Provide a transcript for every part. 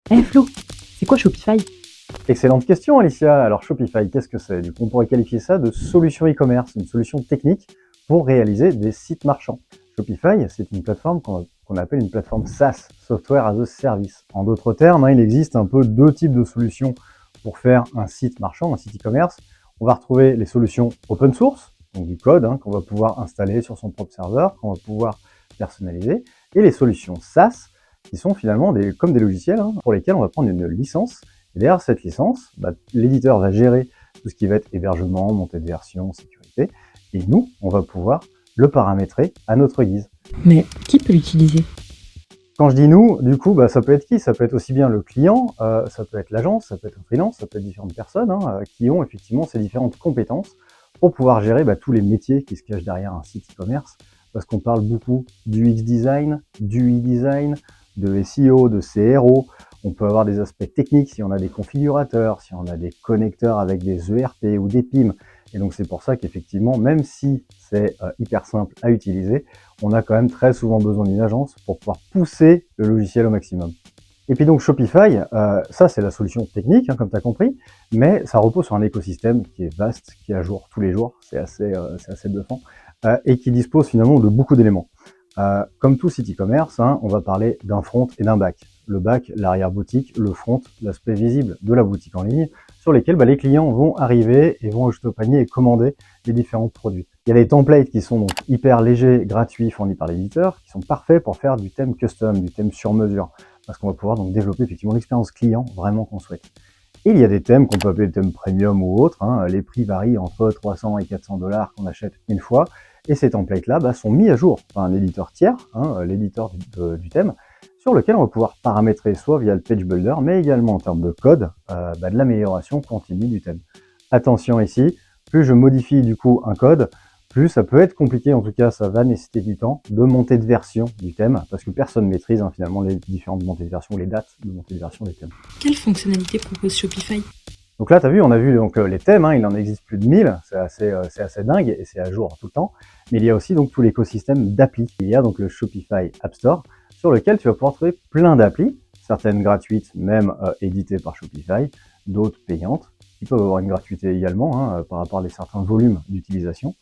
Flo, c'est quoi Shopify? Excellente question, Alicia. Alors Shopify, qu'est-ce que c'est? Du coup, on pourrait qualifier ça de solution e-commerce, une solution technique pour réaliser des sites marchands. Shopify, c'est une plateforme qu'on appelle une plateforme SaaS, Software as a Service. En d'autres termes, il existe un peu deux types de solutions pour faire un site marchand, un site e-commerce. On va retrouver les solutions open source, donc du code qu'on va pouvoir installer sur son propre serveur, qu'on va pouvoir personnaliser, et les solutions SaaS, qui sont finalement comme des logiciels pour lesquels on va prendre une licence. Et derrière cette licence, l'éditeur va gérer tout ce qui va être hébergement, montée de version, sécurité, et nous, on va pouvoir le paramétrer à notre guise. Mais qui peut l'utiliser? Quand je dis nous, du coup, ça peut être qui? Ça peut être aussi bien le client, ça peut être l'agence, ça peut être un freelance, ça peut être différentes personnes qui ont effectivement ces différentes compétences pour pouvoir gérer tous les métiers qui se cachent derrière un site e-commerce, parce qu'on parle beaucoup du X-Design, du e-design, de SEO, de CRO. On peut avoir des aspects techniques si on a des configurateurs, si on a des connecteurs avec des ERP ou des PIM. Et donc c'est pour ça qu'effectivement, même si c'est hyper simple à utiliser, on a quand même très souvent besoin d'une agence pour pouvoir pousser le logiciel au maximum. Et puis donc Shopify, ça c'est la solution technique, comme tu as compris, mais ça repose sur un écosystème qui est vaste, qui est à jour tous les jours, c'est assez bluffant, et qui dispose finalement de beaucoup d'éléments. Comme tout site e-commerce, on va parler d'un front et d'un back. Le back, l'arrière-boutique, le front, l'aspect visible de la boutique en ligne, sur lesquels les clients vont arriver et vont ajouter au panier et commander les différents produits. Il y a les templates qui sont donc hyper légers, gratuits, fournis par l'éditeur, qui sont parfaits pour faire du thème custom, du thème sur mesure, parce qu'on va pouvoir donc développer effectivement l'expérience client vraiment qu'on souhaite. Et il y a des thèmes qu'on peut appeler des thèmes premium ou autres. Les prix varient entre 300 et 400 $ qu'on achète une fois. Et ces templates-là sont mis à jour par un éditeur tiers, l'éditeur du thème, sur lequel on va pouvoir paramétrer soit via le page builder, mais également en termes de code, de l'amélioration continue du thème. Attention ici, plus je modifie du coup un code, plus ça peut être compliqué, en tout cas ça va nécessiter du temps, de montée de version du thème, parce que personne ne maîtrise finalement les différentes montées de version, les dates de montée de version des thèmes. Quelle fonctionnalité propose Shopify? Donc là, tu as vu, on a vu donc les thèmes, il en existe plus de 1000, c'est assez dingue et c'est à jour tout le temps. Mais il y a aussi donc tout l'écosystème d'applis. Il y a donc le Shopify App Store sur lequel tu vas pouvoir trouver plein d'applis, certaines gratuites, même éditées par Shopify, d'autres payantes, qui peuvent avoir une gratuité également par rapport à certains volumes d'utilisation.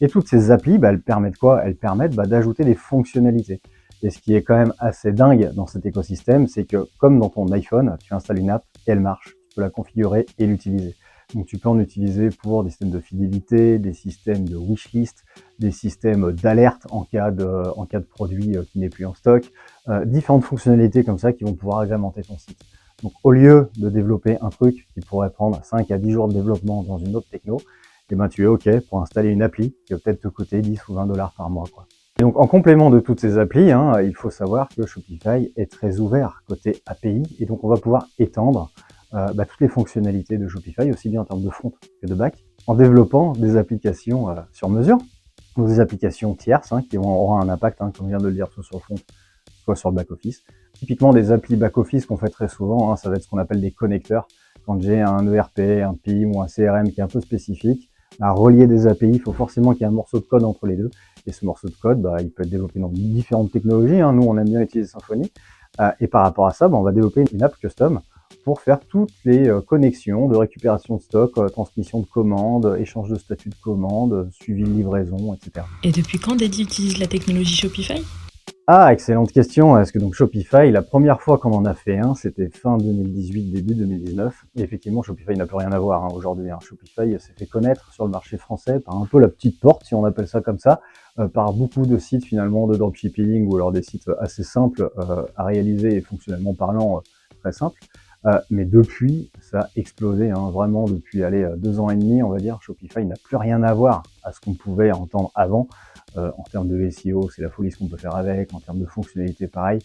Et toutes ces applis, elles permettent quoi? Elles permettent d'ajouter des fonctionnalités. Et ce qui est quand même assez dingue dans cet écosystème, c'est que comme dans ton iPhone, tu installes une app et elle marche. Tu peux la configurer et l'utiliser. Donc tu peux en utiliser pour des systèmes de fidélité, des systèmes de wishlist, des systèmes d'alerte en cas de produit qui n'est plus en stock, différentes fonctionnalités comme ça qui vont pouvoir agrémenter ton site. Donc au lieu de développer un truc qui pourrait prendre 5 à 10 jours de développement dans une autre techno, tu es OK pour installer une appli qui va peut-être te coûter 10 ou 20 $ par mois, quoi. Et donc en complément de toutes ces applis, il faut savoir que Shopify est très ouvert côté API et donc on va pouvoir étendre toutes les fonctionnalités de Shopify, aussi bien en termes de front que de back, en développant des applications sur mesure, donc des applications tierces qui auront un impact, comme je viens de le dire, soit sur le front, soit sur le back-office. Typiquement, des applis back-office qu'on fait très souvent, ça va être ce qu'on appelle des connecteurs. Quand j'ai un ERP, un PIM ou un CRM qui est un peu spécifique, à relier des API, il faut forcément qu'il y ait un morceau de code entre les deux. Et ce morceau de code, il peut être développé dans différentes technologies. Nous, on aime bien utiliser Symfony. Et par rapport à ça, on va développer une app custom pour faire toutes les connexions de récupération de stock, transmission de commandes, échange de statut de commande, suivi de livraison, etc. Et depuis quand Daddy utilise la technologie Shopify? Ah, excellente question. Est-ce que donc Shopify, la première fois qu'on en a fait c'était fin 2018, début 2019. Et effectivement, Shopify n'a plus rien à voir aujourd'hui. Shopify s'est fait connaître sur le marché français par un peu la petite porte, si on appelle ça comme ça, par beaucoup de sites finalement de dropshipping ou alors des sites assez simples à réaliser et fonctionnellement parlant très simples. Mais depuis, ça a explosé, vraiment depuis 2 ans et demi, on va dire. Shopify n'a plus rien à voir à ce qu'on pouvait entendre avant. En termes de SEO, c'est la folie ce qu'on peut faire avec, en termes de fonctionnalités, pareil.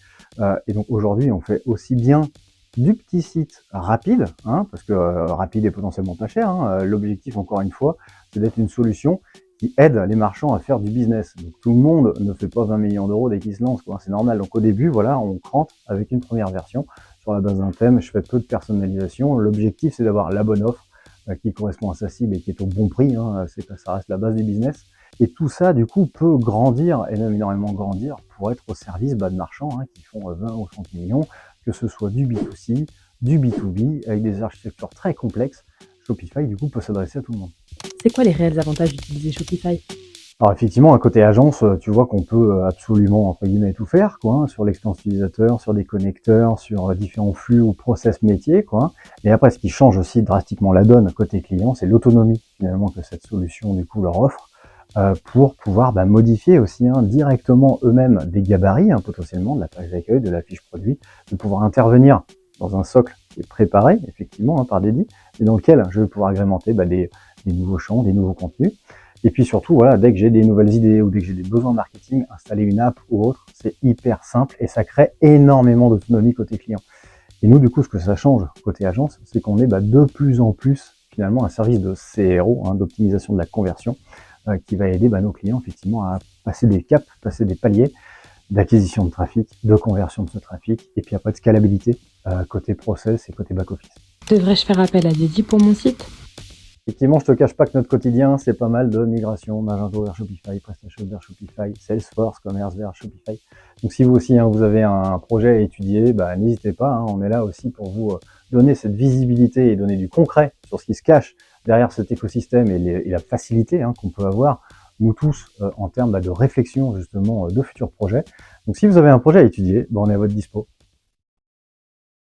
Et donc aujourd'hui, on fait aussi bien du petit site rapide, parce que rapide est potentiellement pas cher. L'objectif, encore une fois, c'est d'être une solution qui aide les marchands à faire du business. Donc tout le monde ne fait pas 20 millions d'euros dès qu'il se lance, c'est normal. Donc au début, on crante avec une première version sur la base d'un thème. Je fais peu de personnalisation. L'objectif, c'est d'avoir la bonne offre qui correspond à sa cible et qui est au bon prix. C'est que ça reste la base du business. Et tout ça, du coup, peut grandir, et même énormément grandir, pour être au service de marchands qui font 20 ou 30 millions, que ce soit du B2C, du B2B, avec des architectures très complexes, Shopify, du coup, peut s'adresser à tout le monde. C'est quoi les réels avantages d'utiliser Shopify? Alors effectivement, à côté agence, tu vois qu'on peut absolument, entre guillemets, tout faire, quoi, hein, sur l'expérience utilisateur, sur des connecteurs, sur différents flux ou process métiers, quoi. Et après, ce qui change aussi drastiquement la donne côté client, c'est l'autonomie, finalement, que cette solution, du coup, leur offre, pour pouvoir modifier aussi directement eux-mêmes des gabarits, potentiellement, de la page d'accueil, de la fiche produit, de pouvoir intervenir dans un socle qui est préparé, effectivement, par Dédi, et dans lequel je vais pouvoir agrémenter des nouveaux champs, des nouveaux contenus. Et puis surtout, voilà, dès que j'ai des nouvelles idées ou dès que j'ai des besoins marketing, installer une app ou autre, c'est hyper simple et ça crée énormément d'autonomie côté client. Et nous, du coup, ce que ça change côté agence, c'est qu'on est de plus en plus finalement un service de CRO, d'optimisation de la conversion, qui va aider nos clients effectivement à passer des caps, passer des paliers d'acquisition de trafic, de conversion de ce trafic, et puis après de scalabilité côté process et côté back-office. Devrais-je faire appel à Dédi pour mon site? Effectivement, je te cache pas que notre quotidien, c'est pas mal de migration, Magento vers Shopify, PrestaShop vers Shopify, Salesforce, Commerce vers Shopify. Donc si vous aussi, vous avez un projet à étudier, n'hésitez pas, on est là aussi pour vous donner cette visibilité et donner du concret sur ce qui se cache derrière cet écosystème et la facilité qu'on peut avoir, nous tous, en termes de réflexion justement de futurs projets. Donc si vous avez un projet à étudier, on est à votre dispo.